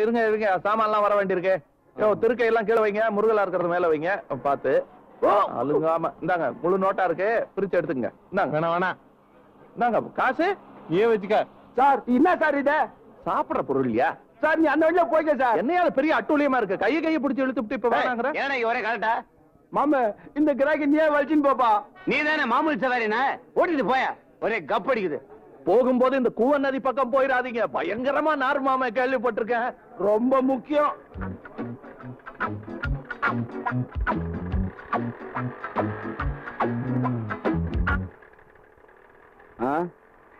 இருங்க இருங்க, சாமான்லாம் வர வேண்டியிருக்கு. திருக்கையெல்லாம் கீழே வைங்க, முருகலா இருக்கிறது மேல வைங்க பார்த்து. அழுங்காம இந்தாங்க, முழு நோட்டா இருக்கு, பிரிச்சு எடுத்துங்க. இந்தாங்க. வேணாம் வேணாம், இந்தாங்க காசு. ஏன் வச்சுக்க சார். என்ன சார் இது? சாப்பிடுற பொருள் இல்லையா சார்? நீ அந்த வழியா போய்க்க சார். என்னையா பெரிய அட்டூழியமா இருக்கு, கையை பிடிச்சி இழுத்துட்டு இப்ப வேணாங்கிற? ஏன்னா ஒரே கரெக்டா மாமா, இந்த கிராக்கி நீயே வலிச்சுன்னு போப்பா. நீ தானே மாமூல் சவாரினா ஓட்டிட்டு போயா, ஒரே கப் அடிக்குது. போகும்போது இந்த கூவ நதி பக்கம் போயிடாதீங்க, பயங்கரமா நார் மாமா கேள்விப்பட்டிருக்கேன், ரொம்ப முக்கியம்.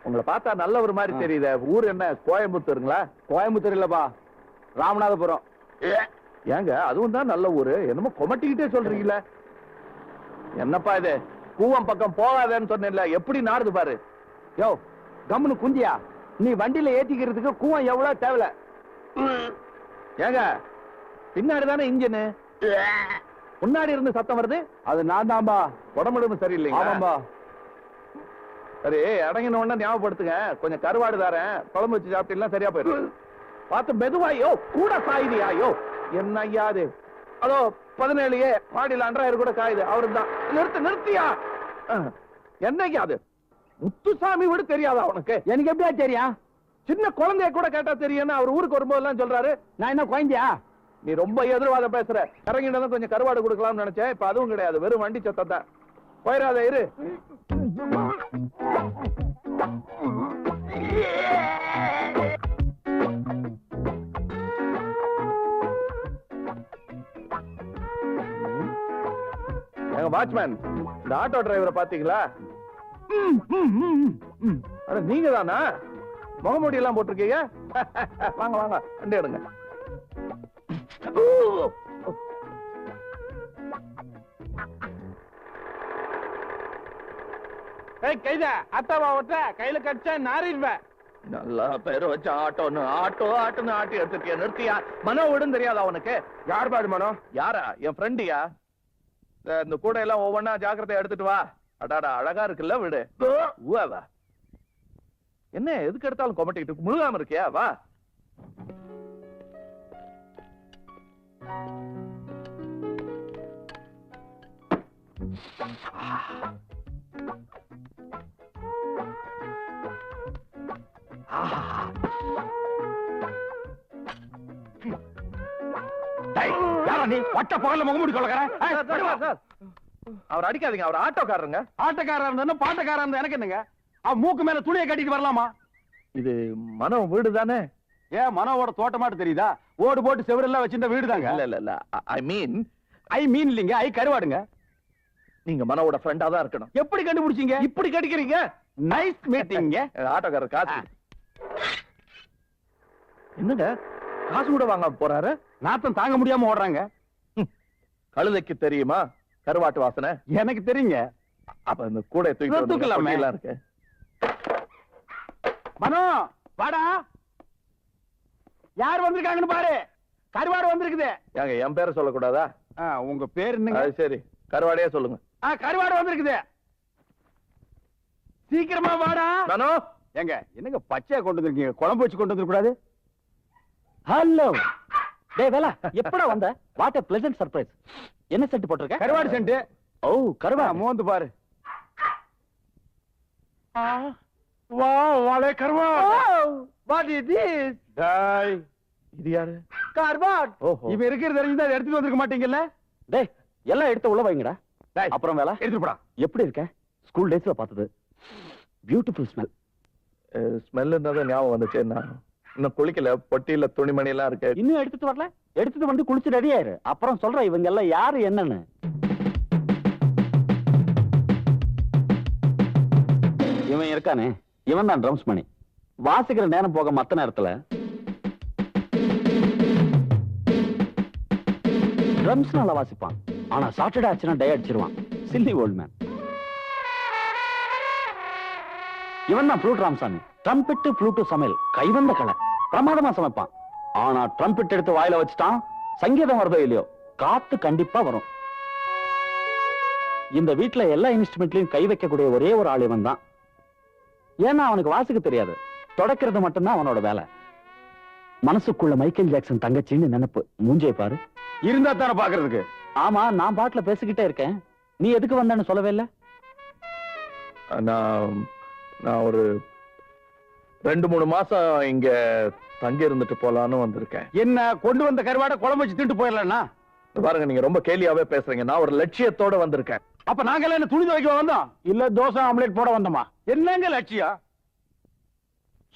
உங்களை பார்த்தா நல்ல ஒரு மாதிரி தெரியுது. ஊர் என்ன கோயம்புத்தூருங்களா? கோயம்புத்தூர் இல்லப்பா, ராமநாதபுரம். ஏங்க அதுவும் தான் நல்ல ஊரு, என்னமோ கொமட்டிக்கிட்டே சொல்றீங்களே. என்னப்பா இது, கூவம் பக்கம் போகாதேன்னு சொன்னேன்ல, எப்படி நாறுது பாரு. யோ கம்முனு குந்தியா, நீ வண்டியில ஏத்திக்கிறதுக்கு கூவம் எவ்வளவு தேவை. ஏங்க பின்னாடி தானே இன்ஜின், முன்னாடி இருந்து சத்தம் வருது. அது நான் தான்பா. உடம்புடும் சரியில்லைங்க. ஆமாம்பா. சரி, அடங்கின உடனே ஞாபகப்படுத்துங்க, கொஞ்சம் கருவாடு தாரேன், குழம்பு வச்சு சாப்பிட்டீங்கன்னா சரியா போயிடும். பார்த்து மெதுவாயோ, கூட சாயுதியாயோ. என்ன ஐயாது, அதோ 17 மாடியில் அன்றாயிரம் கூட காயுது. அவரு தான். நிறுத்தியா என்னைக்கு அது? முத்துசாமி விட தெரியாதா உனக்கு? எனக்கு எப்படியா தெரியும்? சின்ன குழந்தைய கூட கேட்டா தெரியும். அவர் ஊருக்கு வரும்போதெல்லாம் சொல்றாரு. நான் என்ன குழந்தையா? நீ ரொம்ப எதிர்வாதம் பேசுற. இறங்கினதான் கொஞ்சம் கருவாடு கொடுக்கலாம்னு நினைச்சேன், இப்ப அதுவும் கிடையாது, வெறும் வண்டி சத்தம் தான். போயிடாத இரு. வாட்ச்மேன், இந்த ஆட்டோ டிரைவரை பாத்தீங்களா? நீங்க தானா? முகமூடி எல்லாம் போட்டிருக்கீங்க. வாங்க வாங்க, வண்டி எடுங்க. கைதா அத்தாவா ஓட்ட கையில கடிச்சா நாரிடுவேன். நல்லா பேர் வச்ச ஆட்டோன்னு ஆட்டுன்னு ஆட்டி எடுத்துட்டியா? நிறுத்தியா? மனோ விடும் தெரியாதா அவனுக்கு? யார் பாடு மனோ? யாரா? என் ஃப்ரெண்டியா? இந்த கூட எல்லாம் ஒவ்வொன்னா ஜாக்கிரதையா எடுத்துட்டு வா. அடாடா அழகா இருக்குல்ல வீடு. வா. என்ன எதுக்கு எடுத்தாலும் கொமட்டிக்கிட்டு முழுகாம இருக்கியா? வா. நீ பட்ட பகல்ல முகமூடி கொள்ளக்காரன். அவர் அடிக்காதீங்க, அவர் ஆட்டோக்காரருங்க. ஆட்டோக்காரா இருந்தா பாட்டக்காரா இருந்தா எனக்கு என்னங்க? அவன் மூக்கு மேல துணியை கட்டிட்டு வரலாமா? இது மனோ வீடு தானே? ஏன் மனோவோட தோட்டமாட்டு தெரியுதா? ஓடு போட்டு செவரெல்லாம் வச்சிருந்த வீடு தாங்க. இல்ல ஐ மீன் இல்லீங்க, ஐ கருவாடுங்க. நீங்க மனோவோட ஃப்ரெண்டா தான் இருக்கணும். எப்படி கண்டுபிடிச்சீங்க? இப்படி கடிக்கிறீங்க. நைஸ் மீட்டிங்க. ஆட்டோக்காரர் காசு என்னங்க? காசு கூட வாங்க போறாரு. நாத்தம் தாங்க முடியாம ஓடுறாங்க. கழுதைக்கு தெரியுமா கருவாட்டு வாசனை? எனக்கு தெரியுங்க. அப்ப இந்த கூட தூக்கலாமே இருக்கு. மனோ வாடா, யார் வந்திருக்காங்கன்னு பாரு. கருவாடு வந்திருக்குது. ஏங்க என் பேரை சொல்லக்கூடாதா? உங்க பேர் என்னங்க? சரி, கருவாடையே சொல்லுங்க. கருவாடு வந்திருக்குது, சீக்கிரமா வாடா. மனோ ஏங்க என்னங்க பச்சையா கொண்டு வந்திருக்கீங்க? குழம்பு வச்சு கொண்டு வந்துட கூடாது? ஹலோ டேய் வேலா, எப்படா வந்த? What a pleasant surprise. என்ன சென்ட் போட்டுருக்க? கருவாடு சென்ட். ஓ கருவாடு, மோந்து பாரு. வா வாளே கருவாடு. What is this? டேய் இது யாரு? கருவாடு. இவ இருக்கிறது தெரிஞ்சா எடுத்துட்டு வந்திருக்க மாட்டீங்கல்ல? டேய் எல்லாம் எடுத்து உள்ள வைங்கடா. டேய் அப்புறம் வேலா எடுத்து போடா. எப்படி இருக்க? ஸ்கூல் டேஸ்ல பார்த்தது பியூட்டிஃபுல் ஸ்மெல். ஸ்மெல்லுன்றத ஞாபகம் வந்துச்சு. நான் இன்னும் குளிக்கல, பொட்டியில துணிமணி எல்லாம் இருக்கு. இன்னும் எடுத்துட்டு வரல? எடுத்துட்டு வந்து குளிச்சு ரெடி ஆயிரு, அப்புறம் சொல்றேன் இவங்க எல்லாம் யாரு என்னன்னு. இவன் இருக்கானே, இவன் தான் ட்ரம்ஸ் மணி. வாசிக்கிற நேரம் போக மத்த நேரத்துல ட்ரம்ஸ் நல்லா வாசிப்பான். ஆனா சாட்டர்டே ஆச்சுன்னா டை அடிச்சிருவான். Silly old man. இவன் தான் ஃப்ளூட் ராமசாமி. ட்ரம்பெட் ஃப்ளூட்டு சமையல் கைவந்த கலை, பிரமாதமா சமைப்பான். ஆனா ட்ரம்பெட் எடுத்து வாயில வச்சுட்டான், சங்கீதம் வருதோ இல்லையோ காத்து கண்டிப்பா வரும். இந்த வீட்டுல எல்லா இன்ஸ்ட்ருமெண்ட்லயும் கை வைக்கக்கூடிய ஒரே ஒரு ஆள் இவன் தான். ஏன்னா அவனுக்கு வாசிக்க தெரியாது, தொடக்கிறது மட்டும்தான் அவனோட வேலை. மனசுக்குள்ள மைக்கேல் ஜாக்சன் தங்கச்சின்னு நினைப்பு. மூஞ்சே பாரு. இருந்தா தானே பாக்குறதுக்கு. ஆமா, நான் பாட்டுல பேசிக்கிட்டே இருக்கேன். நீ எதுக்கு வந்தேன்னு சொல்லவே இல்ல? நான் ஒரு 2-3 மாசம் இங்க தங்கி இருந்துட்டு போலான்னு வந்திருக்கேன். என்ன கொண்டு வந்த கருவாடை குழம்பு வச்சு தின்ட்டு போயிடலாம்னா? பாருங்க, நீங்க ரொம்ப கேலியாவே பேசுறீங்க. நான் ஒரு லட்சியத்தோட வந்திருக்கேன். அப்ப நாங்க என்ன துணி துவைக்க வந்தோம்? இல்ல தோசை ஆம்லெட் போட வந்தோமா? என்னங்க லட்சியம்?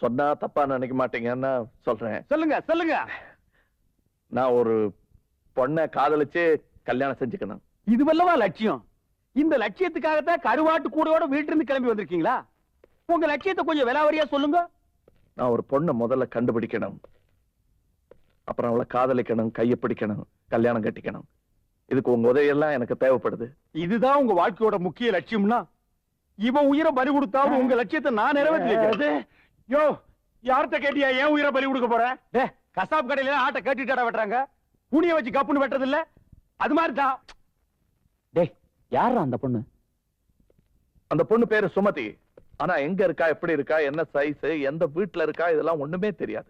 சொன்னா தப்பா நினைக்க மாட்டீங்கன்னு சொல்றேன். சொல்லுங்க சொல்லுங்க. நான் ஒரு பொண்ணை காதலிச்சு கல்யாணம் செஞ்சுக்கணும். இது வல்லவா லட்சியம்? இந்த லட்சியத்துக்காகத்தான் கருவாட்டு கூடையோட வீட்டுல இருந்து கிளம்பி வந்திருக்கீங்களா? உங்க லட்சியத்தை கொஞ்சம் விலாவரியா சொல்லுங்க. நான் ஒரு பொண்ணை முதல்ல கண்டுபிடிக்கணும், அப்புறம் அவளை காதலிக்கணும், கையை பிடிக்கணும், கல்யாணம் கட்டிக்கணும். இதுக்கு உங்க உதவியெல்லாம் எனக்கு தேவைப்படுது. இதுதான் உங்க வாழ்க்கையோட முக்கிய லட்சியம்னா இவன் உயிரை பலி கொடுத்தாவது உங்க லட்சியத்தை நான் நிறைவேற்றி. யோ, யார்கிட்ட கேட்டியா ஏன் உயிரை பலி கொடுக்க போற? கசாப் கடையில ஆட்டை கட்டிட்டு வெட்டுறாங்க, குனிய வச்சு கப்புன்னு வெட்டுறது இல்ல? அது மாதிரி தான். டேய், யாரா அந்த பொண்ணு? அந்த பொண்ணு பேரு சுமதி. ஆனா எங்க இருக்கா, எப்படி இருக்கா, என்ன சைஸ், எந்த வீட்டுல இருக்கா, இதெல்லாம் ஒண்ணுமே தெரியாது.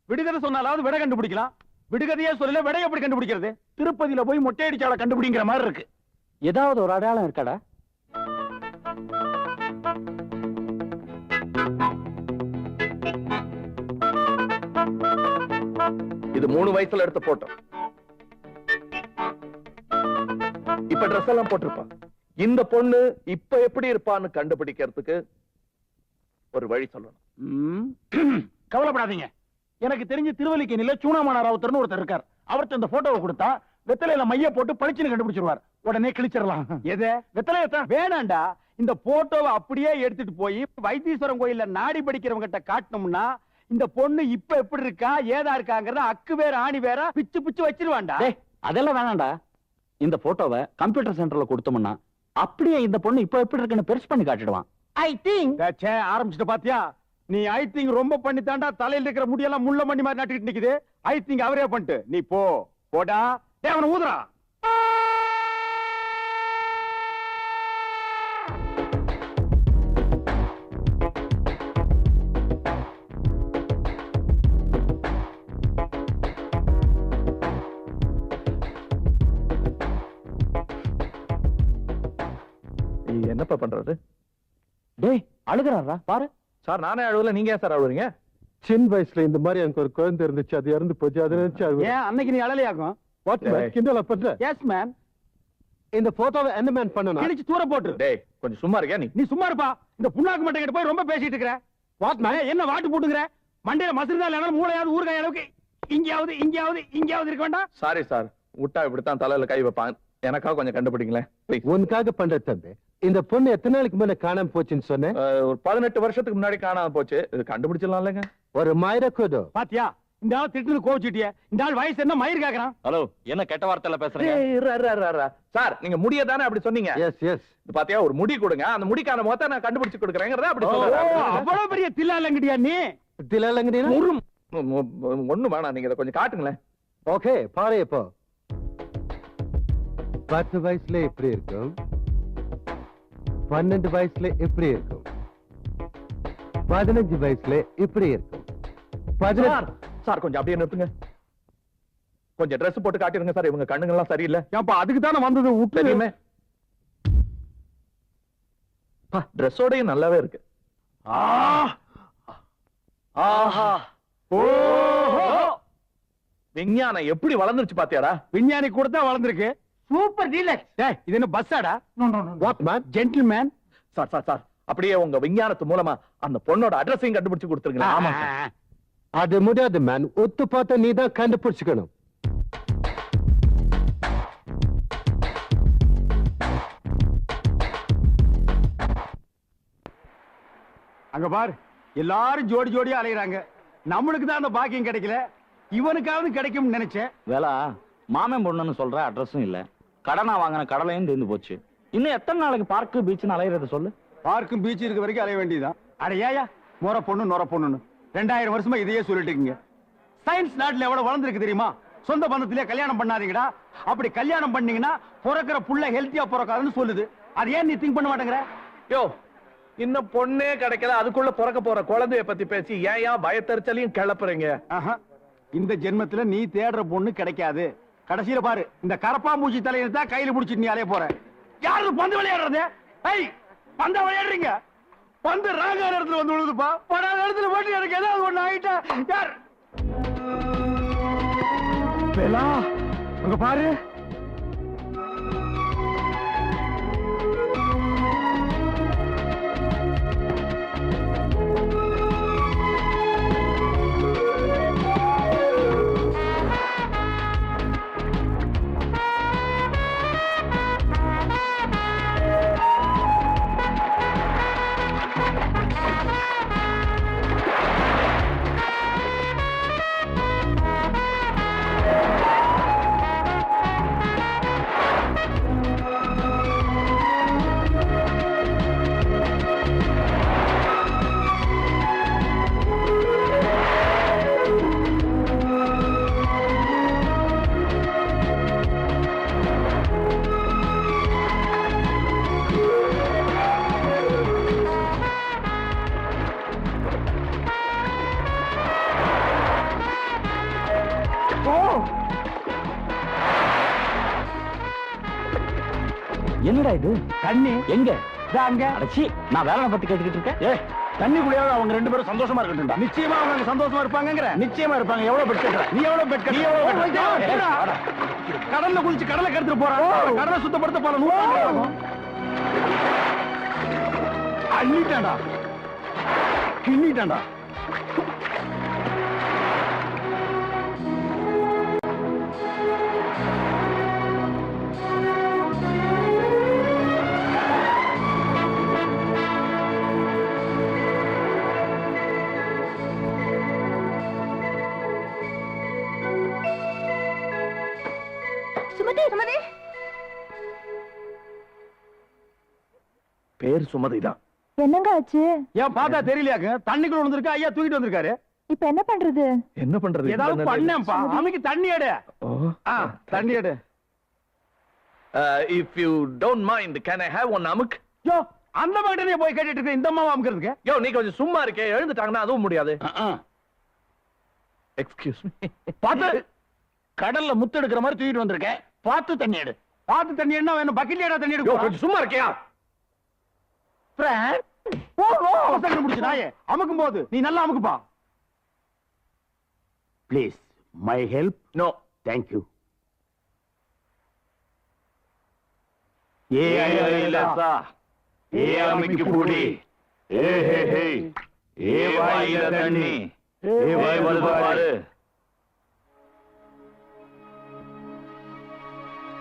விடுகதை சொன்னாலாவது விடை கண்டுபிடிக்கலாம். விடுகதையே சொல்லல, விடை எப்படி கண்டுபிடிக்கிறது? திருப்பதியில போய் மொட்டை அடிச்சால கண்டுபிடிங்கிற மாதிரி இருக்கு. ஏதாவது ஒரு அடையாளம் இருக்காடா? இது 3 வயசுல எடுத்த போட்டோ. இப்ப ட்ரெஸ் எல்லாம் போட்டிருப்பா. இந்த பொண்ணு இப்ப எப்படி இருப்பான்னு கண்டுபிடிக்கிறதுக்கு ஒரு வழி சொல்லணும். கவலைப்படாதீங்க. எனக்கு தெரிஞ்ச திருவல்லிக்கேணியில சூனாமான ராவுத்தர்னு ஒருத்தர் இருக்கார். அவர்கிட்ட இந்த போட்டோவை கொடுத்தா வெத்தலையில மைய போட்டு பளிச்சுன்னு கண்டுபிடிச்சிருவார். உடனே கிழிச்சிடலாம். எது? வெத்தலையத்தான். வேணாண்டா, இந்த போட்டோவை அப்படியே எடுத்துட்டு போய் வைத்தீஸ்வரன் கோயில்ல நாடி படிக்கிறவங்க கிட்ட காட்டணும்னா இந்த பொண்ணு இப்ப எப்படி இருக்கா, ஏதா இருக்காங்கறத அக்கு வேற ஆணி வேற பிச்சு பிச்சு வச்சிருவான்டா. அதெல்லாம் வேணாம்டா. இந்த போட்டோவை கம்ப்யூட்டர் சென்டர்ல கொடுத்தோம்னா அப்படியே இந்த பொண்ணு இப்ப எப்படி இருக்குன்னு பெருசு பண்ணி காட்டிடுவான். ஐ திங்க் ஆரம்பிச்சுட்டு பாத்தியா? நீ ஐ திங்க் ரொம்ப பண்ணி தாண்டா தலையில இருக்கிற முடியெல்லாம் முள்ள மண்ணி மாதிரி நட்டுக்கிட்டு நிக்குது. ஐ திங்க் அவரே பண்ணிட்டு நீ போ போடா. அவனை ஊதுறா. என்னப்பா பண்றது? டேய், அழுகுறாரா பாரு. சார், நானே அழுவல, நீங்க ஏன் சார் அழுவுறீங்க? சின்ன வயசுல இந்த மாதிரி எனக்கு ஒரு குழந்தை இருந்துச்சு, அது இறந்து போச்சு. அது நினைச்சு ஏன் அன்னைக்கு நீ அழலையாகும்? கிண்டலா பண்ற? Yes man. இந்த போட்டோவை என்ன மேன் பண்ணணும்? கிழிச்சு தூர போட்டு. டேய், கொஞ்சம் சும்மா இருக்கியா நீ? நீ சும்மா இருப்பா. இந்த புண்ணாக்கு மட்டை கிட்ட போய் ரொம்ப பேசிட்டு இருக்கிற. வாட் மேன், என்ன வாட்டு போட்டுங்கற? மண்டையில மசிறுதா இல்லனா மூளையாவது ஊர்காய் அளவுக்கு இங்கயாவது இருக்க வேண்டாம்? சாரி சார், விட்டா இப்படித்தான் தலையில கை வைப்பான். எனக்காக கொஞ்சம் கண்டுபிடிங்களேன் please. உனக்காக பண்ற தம்பி. இந்த பொண்ணு எத்தனை நாளைக்கு முன்ன காணாம போச்சுன்னு சொன்னேன்? ஒரு 18 வருஷத்துக்கு முன்னாடி காணாம போச்சு. இது கண்டுபிடிச்சிடலாம் இல்லைங்க? ஒரு மயிர கூதோ. பாத்தியா, இந்த ஆள் திட்டுன்னு கோவிச்சிட்டிய. இந்த ஆள் வயசு என்ன மயிர் கேக்குறான்? ஹலோ, என்ன கெட்ட வார்த்தையில பேசுறீங்க? சார், நீங்க முடிய தானே அப்படி சொன்னீங்க? Yes yes. பாத்தியா, ஒரு முடி கொடுங்க, அந்த முடிக்கான மொத்த நான் கண்டுபிடிச்சு கொடுக்குறேங்கிறத அப்படி சொல்றேன். அவ்வளவு பெரிய தில்லாலங்கடியா நீ? தில்லாலங்கடியா? ஒண்ணு வேணாம், நீங்க இதை கொஞ்சம் காட்டுங்களேன். ஓகே, பாரு. இப்போ 10 வயசுல எப்படி இருக்கும், 12 வயசுல எப்படி இருக்கும், 15 வயசுல எப்படி இருக்கும், 16. சார், கொஞ்சம் அப்படியே நிறுத்துங்க. கொஞ்சம் ட்ரெஸ் போட்டு காட்டிருங்க சார். இவங்க கண்ணுங்கெல்லாம் சரியில்லை. ஏன்பா, அதுக்கு தானே வந்தது. தெரியுமே, ட்ரெஸ்ஸோடயும் நல்லாவே இருக்கு. ஆஹா, ஓஹோ, விஞ்ஞானம் எப்படி வளர்ந்துருச்சு பாத்தியாடா? விஞ்ஞானி கூட தான் வளர்ந்துருக்கு. Super deluxe. டேய், இது என்ன பஸ்ஸாடா? What man? Gentleman. Sir sir sir, அப்படியே உங்க விஞ்ஞானத்து மூலமா அந்த பொண்ணோட அட்ரஸையும் கண்டுபிடிச்சு கொடுத்துருங்களேன். ஆமா. அது முடியாது மேன். ஒத்து பார்த்தா நீ தான் கண்டுபிடிச்சுக்கணும். அங்க பாரு, எல்லாரும் ஜோடி ஜோடியா அலையறாங்க. நம்மளுக்கு தான் அந்த பாக்கியம் கிடைக்கல. இவனுக்காவது கிடைக்கும்னு நினைச்சேன். வேலா, மாமன் பொண்ணுன்னு சொல்ற அட்ரஸும் இல்ல, கடனா வாங்கின கடலையும் தீர்ந்து போச்சு. இன்னும் எத்தனை நாளைக்கு பார்க்கு பீச்சுன்னு அலையிறது சொல்லு? பார்க்கும் பீச் இருக்க வரைக்கும் அலைய வேண்டியதுதான். அட ஏயா, நொற பொண்ணுன்னு 2000 வருஷமா இதையே சொல்லிட்டு இருக்கீங்க. சயின்ஸ் நாட்டுல எவ்வளவு வளர்ந்துருக்கு தெரியுமா? சொந்த பந்தத்திலே கல்யாணம் பண்ணாதீங்கடா. அப்படி கல்யாணம் பண்ணீங்கன்னா பிறக்கிற புள்ள ஹெல்த்தியா பிறக்காதுன்னு சொல்லுது. அது ஏன் நீ திங்க் பண்ண மாட்டேங்கிற? யோ, இன்னும் பொண்ணே கிடைக்கல, அதுக்குள்ள பிறக்க போற குழந்தைய பத்தி பேசி ஏன் பயத்தறிச்சலையும் கிளப்புறீங்க? ஆஹா. இந்த ஜென்மத்துல நீ தேடுற பொண்ணு கிடைக்காது. கடைசியில பாரு, இந்த கரப்பாம்பூச்சி தலையை தான் கையில புடிச்சிட்டு நீ அலைய போற. யாரு பந்து விளையாடுறது? ஐய், பந்த விளையாடுறீங்க. பந்து ராகார இடத்துல வந்து விழுதுப்பா. படாத இடத்துல போட்டு எனக்கு ஏதாவது ஒண்ணு ஆயிட்டா யார்? வேலா, அங்க பாரு. என்னடா இது? தண்ணி எங்க? அங்க. அடச்சி, நான் வேலை பத்தி கேட்டுக்கிட்டு இருக்கேன். ஏ, தண்ணிக்குள்ளேயாவது அவங்க 2 பேரும் சந்தோஷமா இருக்கட்டும்டா. நிச்சயமா அவங்க சந்தோஷமா இருப்பாங்கங்கற. நிச்சயமா இருப்பாங்க. எவ்வளவு பெட் கட்டுற? நீ எவ்வளவு பெட் கட்டுற? நீ எவ்வளவு கட்டுற? கடல்ல குளிச்சு கடலை கெடுத்துட்டு போறான். கடலை சுத்தப்படுத்த போற 100 ஆகும். அள்ளிட்டான்டா, கிண்ணிட்டான்டா. சுமதி, சுமதி. பேர் சுமதிதான். என்னங்க ஆச்சு? ஏன் பார்த்தா தெரியலையாங்க? தண்ணிக்குள்ள விழுந்திருக்கா, ஐயா தூக்கிட்டு வந்திருக்காரு. இப்ப என்ன பண்றது? என்ன பண்றது? ஏதாவது பண்ணேன்ப்பா. அம்மிக்கு தண்ணி எடு. தண்ணி எடு. If you don't mind, can I have one amuk? யோ, அந்த மகனே போய் கேட்டிட்டு இருக்க. இந்த அம்மாவை அமுக்கிறதுக்கு. யோ, நீ கொஞ்சம் சும்மா இருக்கே. எழுந்துட்டாங்கன்னா அதுவும் முடியாது. Excuse me. பார்த்து கடல்ல முத்து எடுக்கிற மாதிரி தூக்கிட்டு வந்திருக்கேன். பார்த்து தண்ணி எடு. பார்த்து தண்ணி என்ன வேணும்? பக்கெட்ல ஏடா தண்ணி யோ, எடுக்கும். கொஞ்சம் சும்மா இருக்கியா? ஃப்ரெண்ட், ஓ அவசரம் முடிச்சு நாயே. அமுக்கும் போது நீ நல்லா அமுக்குப்பா. Please, my help. No. Thank you. அம்மிக்கு பூடி. வாயில தண்ணி. வாய் வருது பாரு.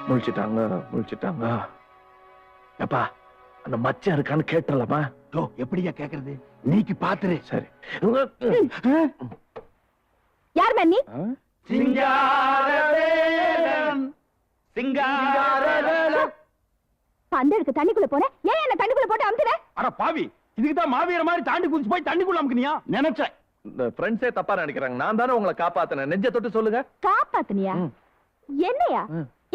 முழிச்சிட்டாங்க. அப்பா, அந்த மச்சான் இருக்கான்னு கேட்டலாமா? யோ, எப்படியா கேக்குறது? நீக்கு பாத்துரு. சரி. யார் மன்னி? சிங்காரவேலன், சிங்காரவேலன். பந்து எடுக்க தண்ணிக்குள்ள போன, ஏன் என்ன தண்ணிக்குள்ள போட்டு அமுத்துற? அட பாவி, இதுக்கு தான் மாவீர மாதிரி தாண்டி குதிச்சு போய் தண்ணிக்குள்ள அமுக்குனியா? நினைச்சேன். இந்த ஃப்ரெண்ட்ஸே தப்பா நினைக்கிறாங்க. நான் தானே உங்களை காப்பாத்தினேன். நெஞ்ச தொட்டு சொல்லுங்க. காப்பாத்துனியா? என்னையா?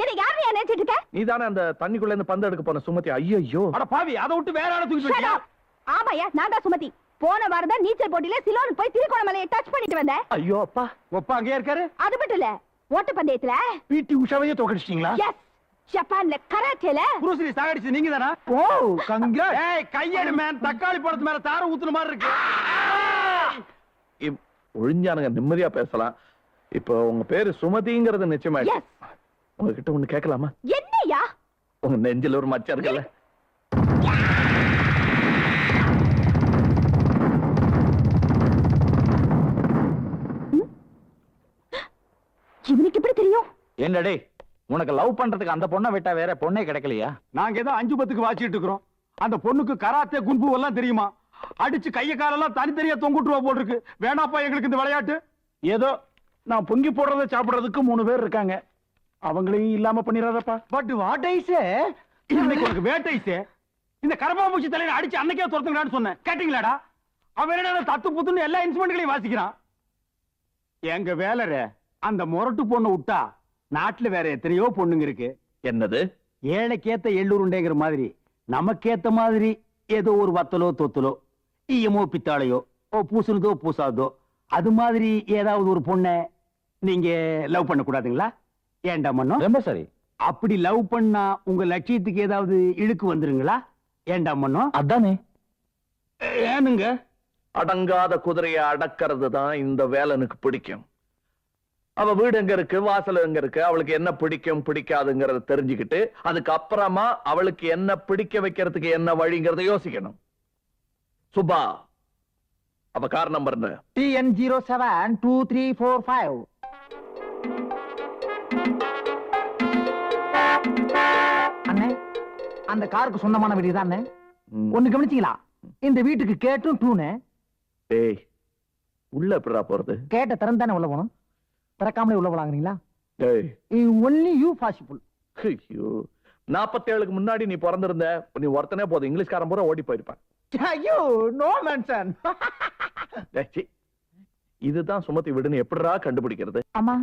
என்ன யார் நினைச்சிட்டு இருக்க? நீ தானே அந்த தண்ணிக்குள்ள இருந்து பந்து எடுக்க போன சுமதி? ஐயோ. அட பாவி, அதை விட்டு வேற ஆளை தூக்கிட்டு Shut வந்தியா? up. ஆமாயா, நான் தான் சுமதி. போன வாரம் தான் நீச்சல் போட்டியில சிலோனுக்கு போய் திருகோணமலையை டச் பண்ணிட்டு வந்தேன். ஐயோ அப்பா. ஒப்பா அங்கேயே இருக்காரு. அது மட்டும் இல்ல, ஓட்ட பந்தயத்துல பிடி உஷாவையே தோக்கடிச்சிட்டீங்களா? எஸ், ஜப்பான்ல கராத்தேல புரூஸ்லி சாகடிச்சு நீங்க தானா? ஓ, கங்கிராட். ஏய், கையெடு மேன். தக்காளி பழத்து மேல தார ஊத்துன மாதிரி இருக்கு. ஒழிஞ்சானுங்க, நிம்மதியா பேசலாம். இப்போ உங்க பேரு சுமதிங்கிறது நிச்சயமாயிடுச்சு. எஸ். உங்ககிட்ட ஒண்ணு கேட்கலாமா? என்னையா? உங்க நெஞ்சில ஒரு மச்சம் இருக்குல்ல? இவனுக்கு எப்படி தெரியும்? என்னடே, உனக்கு லவ் பண்றதுக்கு அந்த பொண்ணை விட்டா வேற பொண்ணே கிடைக்கலையா? நாங்க ஏதோ 5 10க்கு வாச்சிட்டு இருக்கிறோம். அந்த பொண்ணுக்கு கராத்தே குன்பு எல்லாம் தெரியுமா? அடிச்சு கைய காலெல்லாம் தனித்தனியா தொங்குட்டுவா போல் இருக்கு. வேணாப்பா எங்களுக்கு இந்த விளையாட்டு. ஏதோ நான் பொங்கி போடுறத சாப்பிடுறதுக்கு 3 பேர் இருக்காங்க. அவங்களையும் இல்லாம பண்ணிடாதப்பா. பட் வாட் ஐ சே, இன்னைக்கு உனக்கு வேட்டை சே. இந்த கரப்பாம்பூச்சி தலையில அடிச்சு அன்னைக்கே துரத்துங்கடான்னு சொன்னேன். கேட்டீங்களாடா? அவன் என்ன தத்து புத்துன்னு எல்லா இன்ஸ்ட்ருமெண்ட்களையும் வாசிக்கிறான். எங்க வேலர அந்த முரட்டு பொண்ணு விட்டா நாட்டுல வேற எத்தனையோ பொண்ணுங்க இருக்கு. என்னது? ஏழைக்கேத்த எள்ளுருண்டைங்கிற மாதிரி நமக்கேத்த மாதிரி ஏதோ ஒரு வத்தலோ தொத்தலோ ஈயமோ பித்தாளையோ பூசுனதோ பூசாதோ அது மாதிரி ஏதாவது ஒரு பொண்ணை நீங்க லவ் பண்ண கூடாதுங்களா? ஏன்டா மன்னோ? ரொம்ப சரி. அப்படி லவ் பண்ணா உங்க லட்சியத்துக்கு ஏதாவது இழுக்கு வந்துருங்களா? ஏன்டா மன்னோ? அதானே. ஏனுங்க? அடங்காத குதிரையை அடக்கிறது தான் இந்த வேலனுக்கு பிடிக்கும். அவ வீடு எங்க இருக்கு, வாசல் எங்க இருக்கு, அவளுக்கு என்ன பிடிக்கும் பிடிக்காதுங்கறத தெரிஞ்சுக்கிட்டு அதுக்கு அப்புறமா அவளுக்கு என்ன பிடிக்க வைக்கிறதுக்கு என்ன வழிங்கிறத யோசிக்கணும். சுபா, அவ கார் நம்பர் TN072345. அண்ணே, அந்த காருக்கு சொந்தமான வீடு தான். ஒண்ணு கவனிச்சீங்களா? இந்த வீட்டுக்கு கேட்டும் டூனு. ஏய், உள்ள எப்படிடா போறது? கேட்ட திறந்தானே உள்ள போகணும். திறக்காமலே உள்ள போலாங்கிறீங்களா? ஏய், ஒன்லி யூ பாசிபிள். ஐயோ, 47க்கு முன்னாடி நீ பிறந்திருந்த, நீ ஒருத்தனே போதும், இங்கிலீஷ்காரன் பூரா ஓடி போயிருப்பான். ஐயோ, நோ மென்ஷன். டேய், சீ. இதுதான் சுமதி வீடுன்னு எப்படிடா கண்டுபிடிக்கிறது? அம்மா,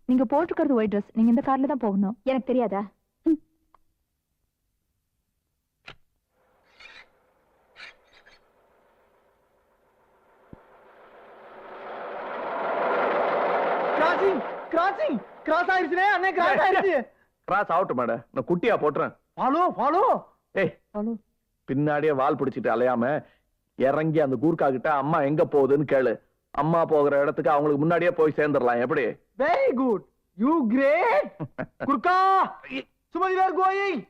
நீங்க போட்டுக்கிறது ஒயிட் ட்ரெஸ். நீங்க இந்த கார்ல தான் போகணும். எனக்கு தெரியாதா? கிராஸ் ஆயிருச்சுனே அண்ணே, கிராஸ் ஆயிருச்சு. கிராஸ் ஆகட்டும் மேடம், நான் குட்டியா போட்டுறேன். ஃபாலோ. ஏய், பின்னாடியே வால் பிடிச்சிட்டு அலையாம இறங்கி அந்த கூர்க்கா கிட்ட அம்மா எங்க போகுதுன்னு கேளு. அம்மா போகிற இடத்துக்கு அவங்களுக்கு முன்னாடியே போய் சேர்ந்துடலாம். எப்படி? Very good, you great. Gurkha, Sumathi where going.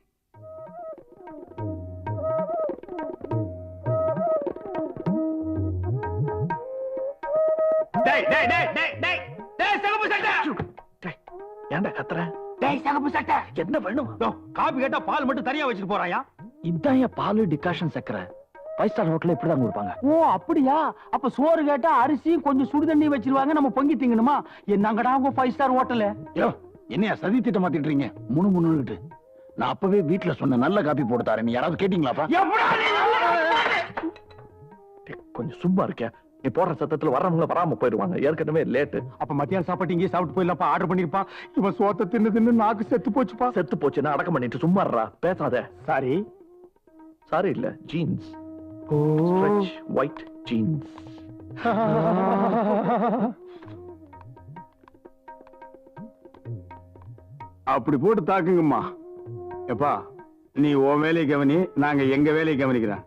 டேய் டேய் டேய் டேய் டேய் டேய் சகப்பு சட்டை. டேய், ஏன்டா கத்துற? டேய் சகப்பு சட்டை. என்ன வேணும்? காபி கேட்டா பால் மட்டும் தனியா வச்சுட்டு போறாயா? இதான் என் பால் டிகாஷன் சக்கரை. 5 ஸ்டார் ஹோட்டல்ல இப்படிதான் கொடுப்பாங்க. ஓ அப்படியா? அப்ப சோறு கேட்டா அரிசியும் கொஞ்சம் சுடு தண்ணி வச்சிருவாங்க, நம்ம பொங்கி திங்கணுமா? என்னங்கடா உங்க 5 ஸ்டார் ஹோட்டல்? யோ, என்னையா சதி திட்டம் மாத்திட்டுறீங்க? முணுமுணுட்டு நான் அப்பவே வீட்டுல சொன்ன நல்ல காபி போட்டு தரேன். நீ யாராவது கேட்டீங்களாப்பா? கொஞ்சம் சும்மா இருக்க. நீ போடுற சத்தத்துல வர்றவங்க வராம போயிடுவாங்க. ஏற்கனவே லேட்டு. அப்ப மத்தியானம் சாப்பாட்டு இங்கே சாப்பிட்டு போயிடலாப்பா. ஆர்டர் பண்ணிருப்பா. இவன் சோத்த தின்னு நாக்கு செத்து போச்சுப்பா. செத்து போச்சுன்னா அடக்கம் பண்ணிட்டு சும்மா இருடா. பேசாத. சாரி. சாரி இல்ல, ஜீன்ஸ். White jeans. அப்படி போட்டு தாக்குங்கம்மா. எப்பா, நீ உன் வேலையை கவனி, நாங்க எங்க வேலையை கவனிக்கிறேன்.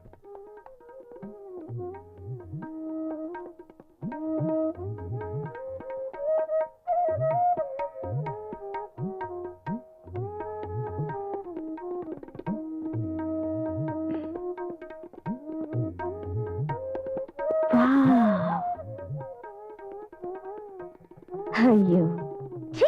ஐயோ, ச்சீ.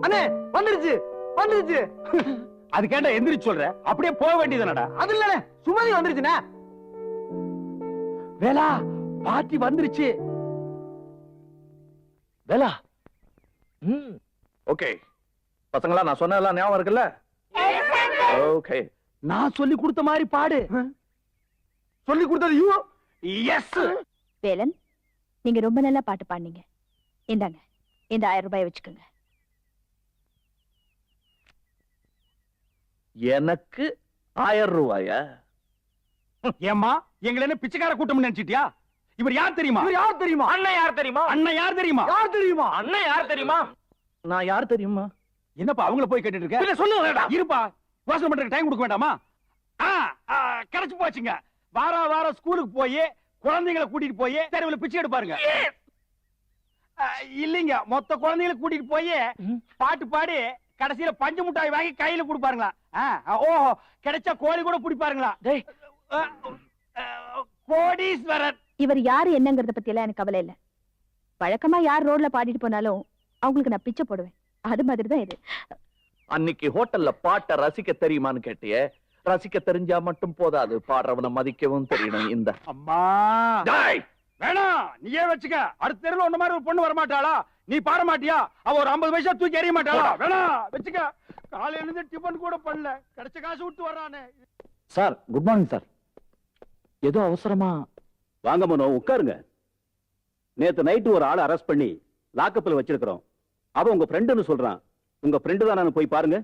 அண்ணே, வந்துருச்சு வந்துருச்சு. அது கேட்டா எந்திரிச்சு சொல்ற, அப்படியே போக வேண்டியதுனடா. அது இல்லனே, சுமதி வந்துருச்சுனே. வேலா, பாட்டி வந்துருச்சு. வேலா. ஓகே பசங்களா, நான் சொன்னதெல்லாம் ஞாபகம் இருக்குல்ல? ஓகே, நான் சொல்லி கொடுத்த மாதிரி பாடு. சொல்லி கொடுத்தது யூ. எஸ். வேலன், நீங்க ரொம்ப நல்லா பாட்டு பாடுனீங்க. இந்தாங்க, இந்த 1000 ரூபாய் வச்சுக்கோங்க. எனக்கு 1000 ரூபாயா? ஏம்மா, எங்களை என்ன பிச்சைக்கார கூட்டம் நினைச்சிட்டியா? இவர் யார் தெரியுமா? இவர் யார் தெரியுமா? அண்ணன் யார் தெரியுமா? அண்ணன் யார் தெரியுமா? யார் தெரியுமா? அண்ணன் யார் தெரியுமா? நான் யார் தெரியுமா? என்னப்பா அவங்கள போய் கேட்டுட்டு இருக்க? இல்ல சொல்லுங்க. இருப்பா, யோசனை பண்றதுக்கு டைம் கொடுக்க வேண்டாமா? கிடைச்சு போச்சுங்க. வாரம் ஸ்கூலுக்கு போய் குழந்தைகளை கூட்டிட்டு போய் தெருவில் பிச்சை எடுப்பாருங்க. இல்லீங்க, மொத்த குழந்தைகளை கூட்டிட்டு போய் பாட்டு பாடி கடைசியில பஞ்சு முட்டாய் வாங்கி கையில கொடுப்பாருங்களா? ஓஹோ, கிடைச்சா கோழி கூட பிடிப்பாருங்களா? கோடீஸ்வரர். இவர் யாரு என்னங்கறத பத்தி எல்லாம் எனக்கு கவலை இல்ல. வழக்கமா யார் ரோட்ல பாடிட்டு போனாலும் அவங்களுக்கு நான் பிச்சை போடுவேன். அது மாதிரிதான் இது. அன்னைக்கு ஹோட்டல்ல பாட்டை ரசிக்க தெரியுமான்னு கேட்டியே, ரசிக்க தெரிஞ்சா மட்டும் போதாது, பாடுறவனை மதிக்கவும் தெரியணும். இந்த அம்மா டேய், வேணாம், நீயே வச்சுக்க. அடுத்த தெருல உன்ன மாதிரி ஒரு பொண்ணு வர மாட்டாளா? நீ பாட மாட்டியா? அவ ஒரு 50 பைசா தூக்கி எறிய மாட்டாளா? வேணாம், வச்சுக்க. காலையில இருந்து டிபன் கூட பண்ணல, கிடைச்ச காசு விட்டு வர்றானே. Sir good morning sir. ஏதோ அவசரமா? வாங்க மனோ, உட்காருங்க. நேத்து நைட்டு ஒரு ஆளை அரெஸ்ட் பண்ணி லாக்கப்ல வச்சிருக்கிறோம். அவன் உங்க ஃப்ரெண்டுன்னு சொல்றான். உங்க ஃப்ரெண்டு தான், போய் பாருங்க.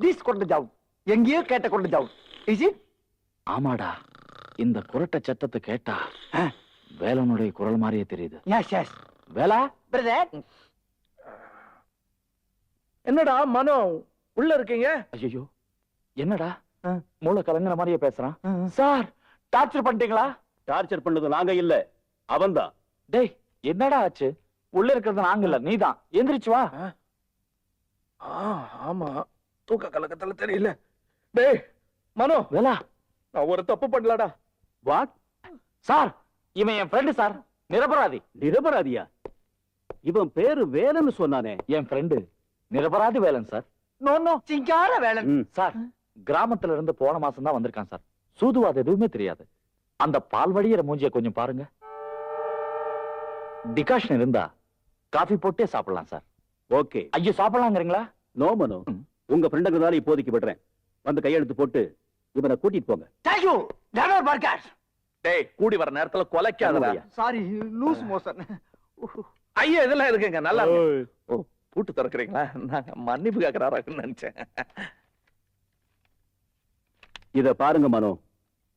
தீஸ் கொண்டு ஜாவ், எங்கேயோ கேட்ட கொண்டு ஜாவ். Is it? ஆமாடா, இந்த குரட்ட சத்தத்தை கேட்டா வேலனுடைய குரல் மாதிரியே தெரியுது. எஸ் எஸ் வேலா பிரதர். என்னடா மனோ உள்ள இருக்கீங்க? ஐயோ, என்னடா மூளை கலங்குற மாதிரியே பேசுறான். சார், டார்ச்சர் பண்ணிட்டீங்களா? டார்ச்சர் பண்ணது நாங்க இல்ல, அவன்தான். டேய், என்னடா ஆச்சு? உள்ள இருக்கிறது நாங்க இல்ல, நீதான். எந்திரிச்சு வா. ஆமா, தூக்க கலக்கத்துல தெரியல. டேய் மனோ, வேலா, நான் ஒரு தப்பு பண்ணலடா. வாட்? சார், இவன் என் ஃப்ரெண்டு சார், நிரபராதி. நிரபராதியா? இவன் பேரு வேலன்னு சொன்னானே. என் ஃப்ரெண்டு நிரபராதி வேலன் சார். நோ நோ, சிங்கார வேலன். சார், கிராமத்துல இருந்து போன மாசம் தான் வந்திருக்கான் சார். சூதுவாது எதுவுமே தெரியாது. அந்த பால் வடிகிற மூஞ்சிய கொஞ்சம் பாருங்க. டிகாஷன் இருந்தா காஃபி போட்டே சாப்பிடலாம் சார். ஓகே. ஐயோ, சாப்பிடலாங்கிறீங்களா? நோ மனோ, உங்க ஃப்ரெண்டுங்கிறதால இப்போதைக்கு விடுறேன். வந்து கையெழுத்து போட்டு இவனை கூட்டிட்டு போங்க. Thank you டெவர் burger. டேய், கூடி வர நேரத்துல கொலைக்காதடா. Sorry, loose motion. ஐயா, இதெல்லாம் இருக்குங்க, நல்லா இருக்கு. ஓ, பூட்டு திறக்கிறீங்களா? நான் மன்னிப்பு கேட்கறாரான்னு நினைச்சேன். இத பாருங்க மனோ,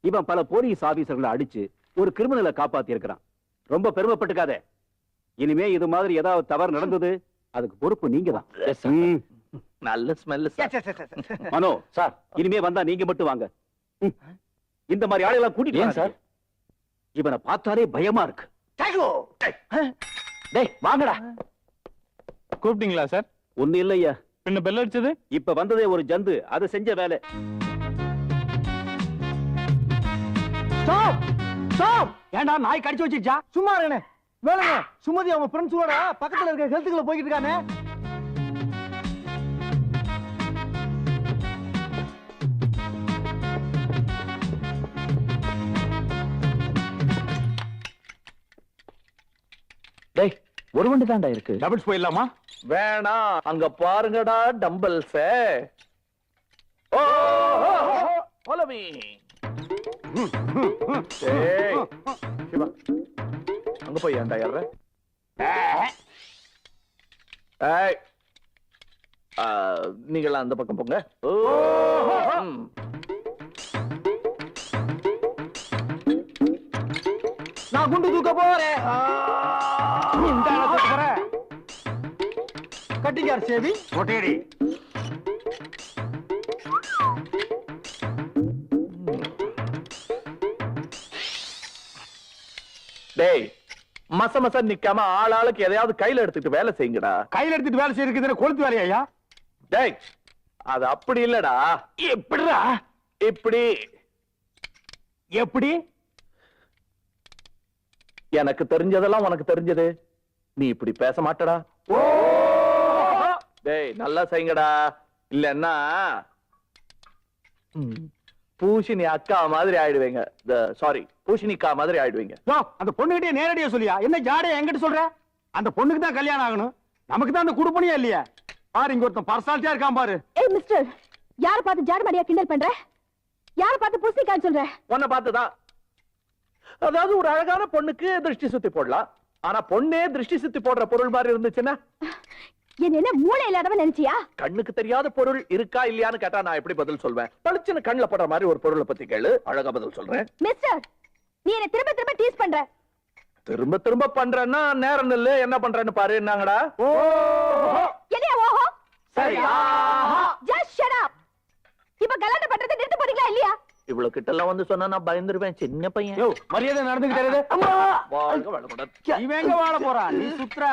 இவன் பல போலீஸ் ஆபீசர்களை அடிச்சு ஒரு கிரிமினலை காப்பாத்தி இருக்கிறான். ரொம்ப பெருமைப்பட்டுக்காதே. இனிமே இது மாதிரி ஏதாவது தவறு நடந்தது, அதுக்கு பொறுப்பு நீங்க தான். நல்ல ஸ்மெல். மனோ சார், இனிமே வந்தா நீங்க மட்டும் வாங்க. இந்த மாதிரி ஆளெல்லாம் கூட்டிட்டு சார். இவனை பார்த்தாலே பயமா இருக்கு. டேய் வாங்கடா. கூப்பிட்டீங்களா சார்? ஒண்ணு இல்லையா, பின்ன பெல் அடிச்சது? இப்ப வந்ததே ஒரு ஜந்து, அது செஞ்ச வேலை. Stop stop. ஏண்டா நாய் கடிச்சு வச்சிருச்சா? சும்மா இருங்க. வேணுங்க, சுமதி அவங்க ஃப்ரெண்ட்ஸோட பக்கத்துல இருக்க ஹெல்த்துக்குள்ள போய்கிட்டு இருக்கானே. டேய், ஒரு வண்டி தான்டா இருக்கு. டபுள்ஸ் போயிடலாமா? வேணாம், அங்க பாருங்கடா டம்பல்ஸ். ஓ, follow me. டேய் சிவா, அங்க போய் ஏன்டா ஏற? ஏய், நீங்களா அந்த பக்கம் போங்க. நான் குண்டு தூக்க போறேன். இந்த இடத்துக்கு போறேன். கட்டிக்கார் சேவி ஒட்டேடி. டேய், மச மச நிக்காம ஆளாளுக்கு எதையாவது கையில எடுத்துட்டு வேலை செய்யுங்கடா. கையில எடுத்துட்டு வேலை செய்யறதுக்கு கொளுத்து வேலையா? டேய், அது அப்படி இல்லடா. எப்படிடா? இப்படி. எப்படி? எனக்கு தெரிஞ்சதெல்லாம் உனக்கு தெரிஞ்சது, நீ இப்படி பேச மாட்டடா. டேய், நல்லா செய்யுங்கடா, இல்லன்னா பூஷினி அக்கா மாதிரி ஆயிடுவீங்க. சாரி, பூஷினிக்கா மாதிரி ஆயிடுவீங்க. அந்த பொண்ணுகிட்டே நேரடியா சொல்லியா? என்ன ஜாடையா என்கிட்ட சொல்ற? அந்த பொண்ணுக்கு தான் கல்யாணம் ஆகணும், நமக்கு தான் அந்த குடுப்பணியா இல்லையா? பாரு, இங்க ஒருத்தன் பர்சனாலிட்டியா இருக்கான் பாரு. ஏய் மிஸ்டர், யார பார்த்து ஜாடு மாடியா கிண்டல் பண்ற? யார பார்த்து பூசிக்கான்னு சொல்ற? உன்னை பார்த்துதான். அதாவது ஒரு அழகான பொண்ணுக்கு திருஷ்டி சுத்தி போடலாம், ஆனா பொண்ணே திருஷ்டி சுத்தி போடுற பொருள் மாதிரி இருந்துச்சுன்னா என்ன மூளை இல்லாதவன் நினைச்சியா? கண்ணுக்கு தெரியாத பொருள் இருக்கா இல்லையான்னு கேட்டா நான் எப்படி பதில் சொல்வேன்? பளிச்சுன்னு கண்ணுல படுற மாதிரி ஒரு பொருளை பத்தி கேளு, அழகா பதில் சொல்றேன். மிஸ்டர், நீ என்ன திரும்ப திரும்ப டீஸ் பண்ற. திரும்ப திரும்ப பண்றேன்னா நேரம் இல்ல, என்ன பண்றேன்னு பாரு. என்னங்கடா? என்னையா ஓஹோ? சரி, ஜஸ்ட் ஷட் அப். இப்ப கலாட்டை பண்றதை நிறுத்த போறீங்களா இல்லையா? இவ்வளவு கிட்ட எல்லாம் வந்து சொன்னா நான் பயந்துருவேன், சின்ன பையன். யோ, மரியாதை நடந்துக்கிட்டே. வாழ்க வளமுடன். இவன் எங்க வாழ போறா? நீ சுத்ரா.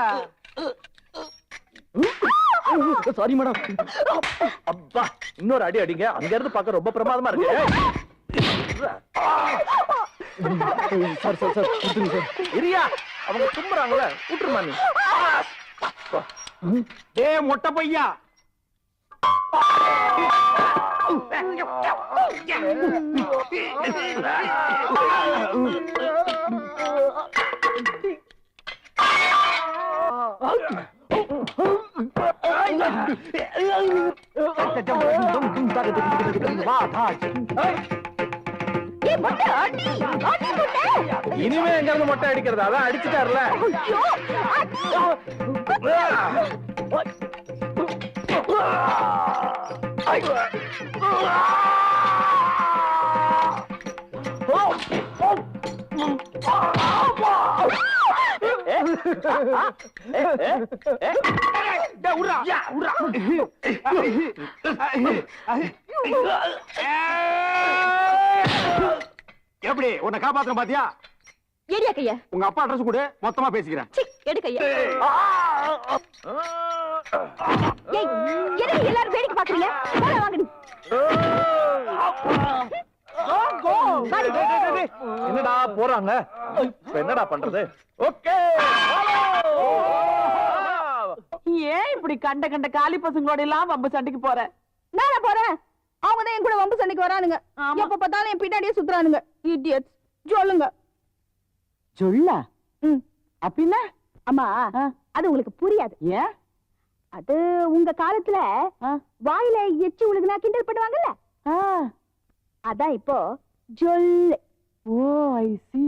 Sorry madam. அப்பா, இன்னொரு அடி அடிங்க, அங்க இருந்து பார்க்க ரொம்ப பிரமாதமா இருக்கு. சார் சார் சார், கொடுத்துருங்க சார். இரியா, அவங்க தும்புறாங்களே, விட்டுருமா நீ. டேய் மொட்டை பையா, இனிமே எங்க இருந்து மொட்டை அடிக்கிறது? அதான் அடிச்சுட்டாருல. எப்படி உன்னை காப்பாத்த பாத்தியா? ஏரியா கையா, உங்க அப்பா அட்ரஸ் கொடு, மொத்தமா பேசிக்கிறேன். எடு கையா. ஏய், என்ன எல்லாரும் வேடிக்கை பாக்குறீங்க? போல வாங்க நீ. என்னடா போறாங்க? இப்ப என்னடா பண்றது? ஓகே, ஏன் இப்படி கண்ட கண்ட காலி பசங்களோட எல்லாம் வம்பு சண்டைக்கு போற? நானா போறேன்? அவங்க தான் என் கூட வம்பு சண்டைக்கு வரானுங்க. ஆமா. எப்ப பார்த்தாலும் என் பின்னாடியே சுத்துறானுங்க. இடியட்ஸ். சொல்லுங்க. சொல்லா அப்படின்னா அம்மா, அது உங்களுக்கு புரியாது. ஏன்? அது உங்க காலத்துல வாயில எச்சி உழுகுனா கிண்டல் பண்ணுவாங்கல்ல, அதான் இப்போ ஜொல்லு. ஓ ஐ சி